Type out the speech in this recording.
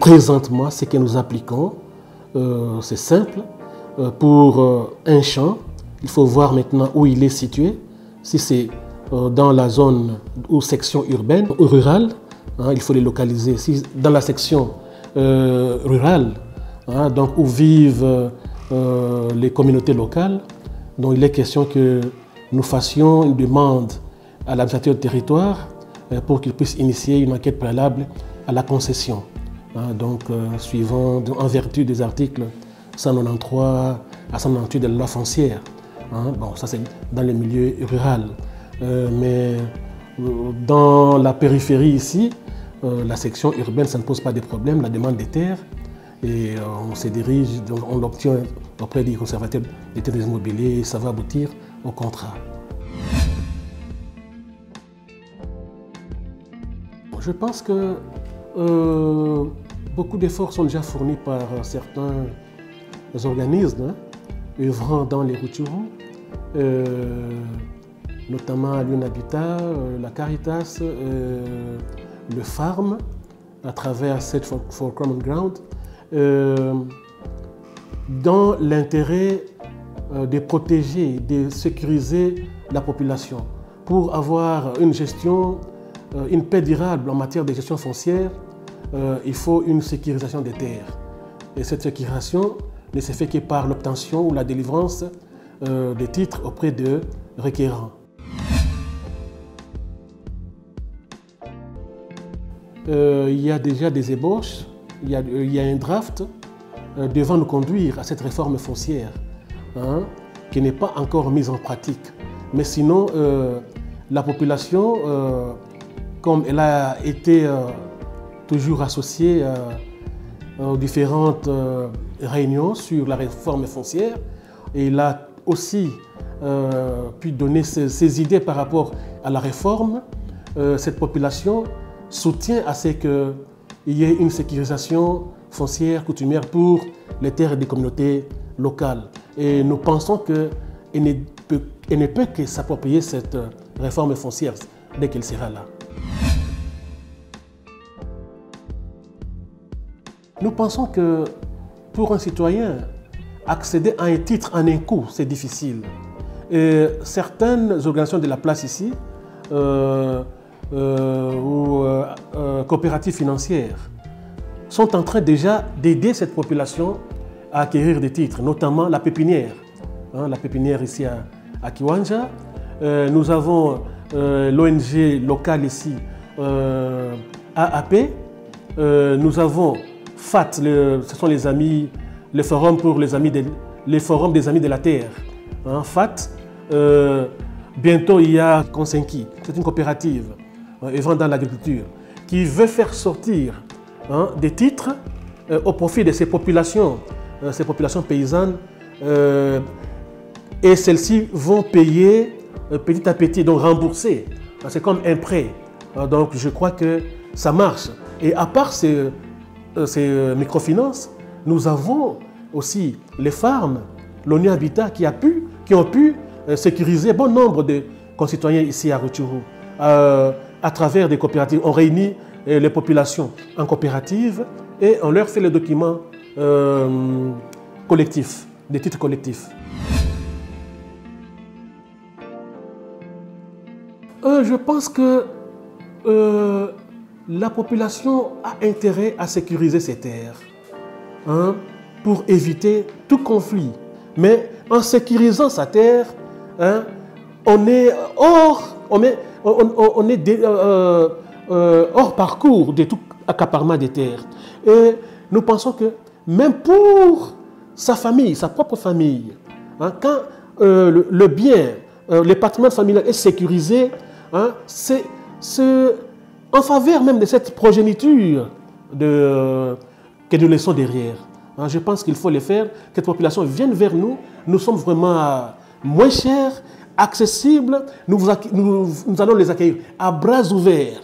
présentement, ce que nous appliquons, c'est simple. Pour un champ, il faut voir maintenant où il est situé. Si c'est dans la zone ou section urbaine ou rurale, il faut les localiser. Si dans la section rurale, donc où vivent les communautés locales, donc il est question que nous fassions une demande à l'administrateur du territoire pour qu'il puisse initier une enquête préalable à la concession. Donc, en vertu des articles 193 à 198 de la loi foncière. Bon, ça c'est dans le milieu rural. Mais dans la périphérie ici, la section urbaine, ça ne pose pas de problème, la demande des terres. Et on se dirige, on l'obtient auprès du conservateur des terres immobiliers et ça va aboutir au contrat. Je pense que beaucoup d'efforts sont déjà fournis par certains organismes œuvrant dans les Rutshuru, notamment à l'UNHABITAT, la Caritas, le FARM, à travers Search for Common Ground, dans l'intérêt de protéger, de sécuriser la population pour avoir une gestion, une paix durable en matière de gestion foncière. Il faut une sécurisation des terres. Et cette sécurisation ne se fait que par l'obtention ou la délivrance des titres auprès de requérants. Il y a déjà des ébauches, il y a un draft devant nous conduire à cette réforme foncière qui n'est pas encore mise en pratique. Mais sinon, la population, comme elle a été toujours associée aux différentes réunions sur la réforme foncière, et il a aussi pu donner ses idées par rapport à la réforme, cette population soutient à ce qu'il y ait une sécurisation foncière coutumière pour les terres des communautés locales. Et nous pensons qu'elle ne peut que s'approprier cette réforme foncière dès qu'elle sera là. Nous pensons que pour un citoyen, accéder à un titre en un coup, c'est difficile. Et certaines organisations de la place ici, ou coopératives financières, sont en train déjà d'aider cette population à acquérir des titres, notamment la pépinière. La pépinière ici à Kiwanja. Nous avons l'ONG locale ici, AAP. Nous avons FAT, ce sont les amis, le forum pour les amis les forums des amis de la terre. FAT. Bientôt il y a Konsenki, c'est une coopérative œuvrant dans l'agriculture qui veut faire sortir des titres au profit de ces populations paysannes, et celles-ci vont payer petit à petit, donc rembourser. C'est comme un prêt. Donc je crois que ça marche. Et à part ces microfinances, nous avons aussi les farms, l'UNHABITAT qui ont pu sécuriser bon nombre de concitoyens ici à Rutshuru. À travers des coopératives, on réunit les populations en coopérative et on leur fait les documents collectifs, des titres collectifs. Je pense que la population a intérêt à sécuriser ses terres pour éviter tout conflit. Mais en sécurisant sa terre, on est hors parcours de tout accaparement des terres. Et nous pensons que même pour sa famille, sa propre famille, quand le bien, le patrimoine familial est sécurisé, c'est en faveur même de cette progéniture que nous laissons derrière. Je pense qu'il faut le faire, que cette population vienne vers nous. Nous sommes vraiment moins chers, accessibles. Nous allons les accueillir à bras ouverts.